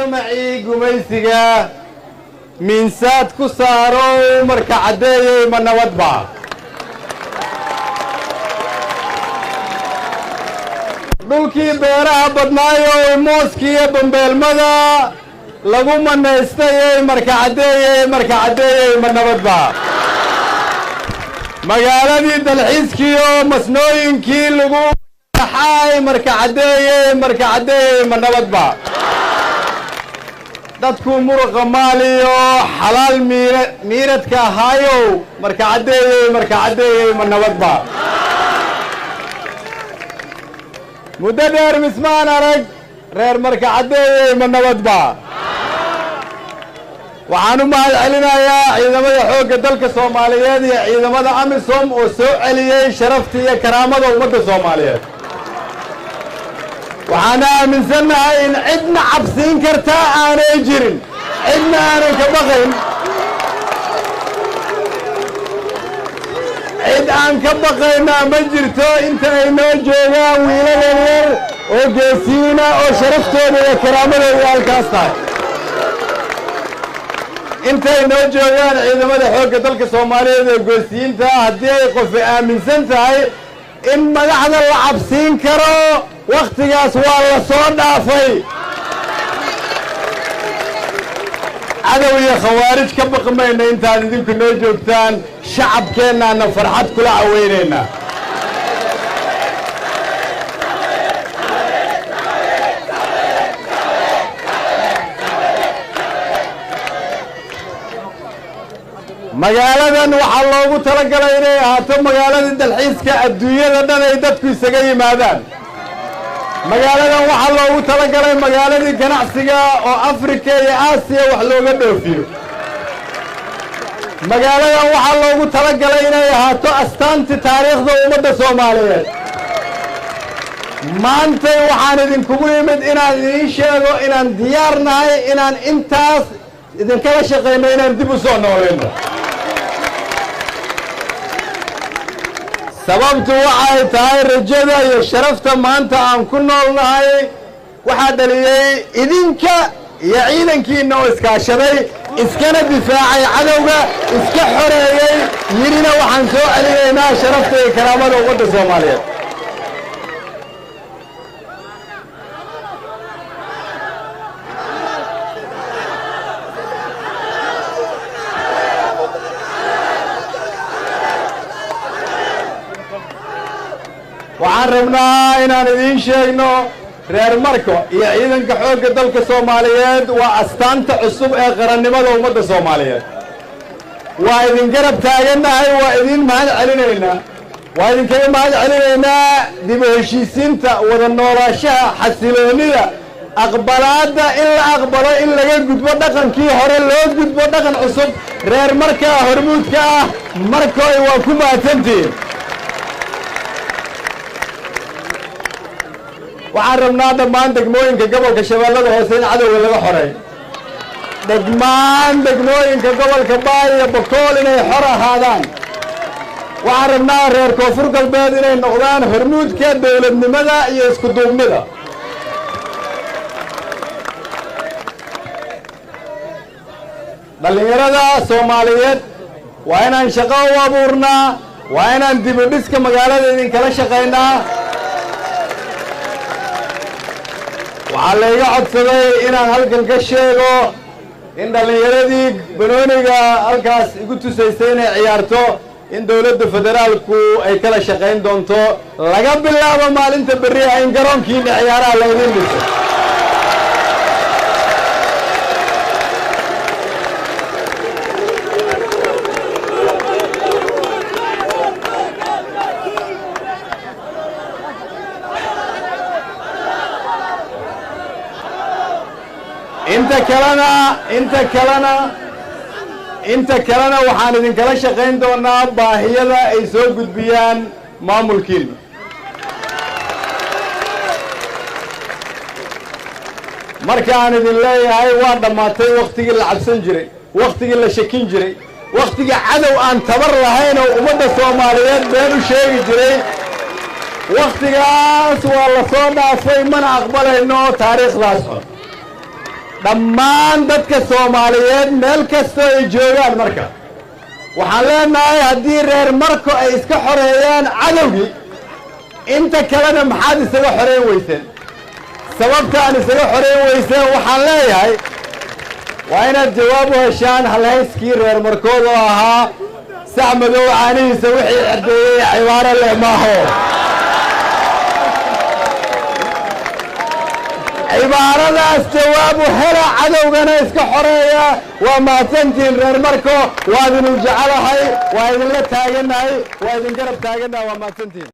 damacii gumaysiga miinsaad ku saaro marka caddeeyey ma nabadba dhulkii beeraha badnaayo mooskiiyo bambeelmada lagu manaystayey marka caddeeyey ma nabadba magaaladii dalxiiskiiyo masnooyinkii lagu xaay marka caddeeyey ma nabadba dadku muruqa maaliyo xalaal miiradka ahaayow marka caddeeyey ma nabadba muddo dheer mismaan arag reer marka caddeeyey ma nabadba waxaan u mahad celinayaa ciidamada xoogga dalka Soomaaliyeed iyo ciidamada AMISOM oo soo celiyay sharafta iyo karaamada ummadda Soomaaliyeed waxaan aaminsanahay in cidna cabsiin karta aanay jirin cidna aanay ka baqayn cid aan ka baqayna ma jirto inta ay noo joogaan wiilal yar oo geesiina oo sharaftooda iyo karaamadooda halkaas tahay intay noo joogaan ciidamada xoogga dalka Soomaaliyeed ee geesiinta haddii ay qof aaminsan tahay in madaxda la cabsiin karo waqtigaas waa la soo dhaafay cadow iyo khawaarij ka baqmayna intaad idinku noo joogtaan shacabkeennaana farxad kula caweynayna magaaladan waxaa loogu talagalay inay ahaato magaaladii dalxiiska adduunyada dhan ay dadku isaga yimaadaan magaaladan waxaa loogu talagalay magaaladii ganacsiga oo Afrika iyo Aasiya wax looga dhoofiyo magaaladan waxaa loogu talagalay inay ahaato astaantii taariikhda ummadda Soomaaliyeed maanta waxaan idinkugu yimid inaan idiin sheego inaan diyaar nahay inaan intaas idinkala shaqeyno inaan dib u soo nooleyno sababtu waxay tahay rajada iyo sharafta maanta aan ku noolnahay waxaa dhaliyay idinka iyo ciidankiina oo iskaashaday iskana difaacay cadowga iska xoreeyay yirina waxaan soo celinaynaa sharafta iyo karaamada ummadda Soomaaliyeed waxaan rabnaa inaan idiin sheegno reer Marko iyo ciidanka xoogga dalka Soomaaliyeed waa astaanta cusub ee qarannimada ummadda Soomaaliyeed waa idin garab taaganahay waa idin mahad celinaynaa waa idinkaga mahad celinaynaa dib u heshiisiinta wada noolaanshaha xasiloonida aqbalaadda in la aqbalo in laga gudbo dhaqankii hore loo gudbo dhaqan cusub reer Marka hormuudka ah Markoy waa ku mahadsantihiin waxaan rabnaa dhammaan degmooyinka gobolka Shabeellada Hoose in cadowga laga xoreeyo dhammaan degmooyinka gobolka Baay iyo Boqol inay xor ahaadaan waxaan rabnaa reer Koonfur Galbeed inay noqdaan hormuudka dawladnimada iyo isku duubnida dhalinyarada Soomaaliyeed waa inaan shaqo u abuurnaa waa inaan dib u dhiska magaalada idin kala shaqeynaa waxaa layga codsaday inaan halkan ka sheego in dhalinyaradii banooniga halkaas igu tusaysay inay ciyaarto in dawladda federaalku ay kala shaqayn doonto laga bilaabo maalinta berri ah in garoonkiina ciyaaraha laydin dhiso inta kalena waxaan idinkala shaqayn doonaa baahiyada ay soo gudbiyaan maamulkiina markaan idin leeyahay waa dhammaatay waqtigii la cabsan jiray waqtigii la shakin jiray waqtigii cadow aan tabar lahayn oo ummadda Soomaaliyeed been u sheegi jiray waqtigaas waa la soo dhaafay mana aqbalayno taariikhdaas dhammaan dadka Soomaaliyeed meel kasta ay joogaan marka waxaan leenahay haddii reer Marko ay iska xoreeyaan cadawgii inta kalena maxaad isaga xoreyn weyseen sababta aan isaga xoreyn weyseen waxaan leeyahay waa inaad jawaab u heshaan halhayskii reer Markood oo ahaa sac madow caanihiisa wixii cirdeeyey cibaaro leh maaho cibaaradaas jawaab u hela cadowgana iska xoreeya waa mahadsantihiin reer Marko waa idin jecelahay waa idinla taaganahay waa idin garab taaganahay waa mahadsantihiin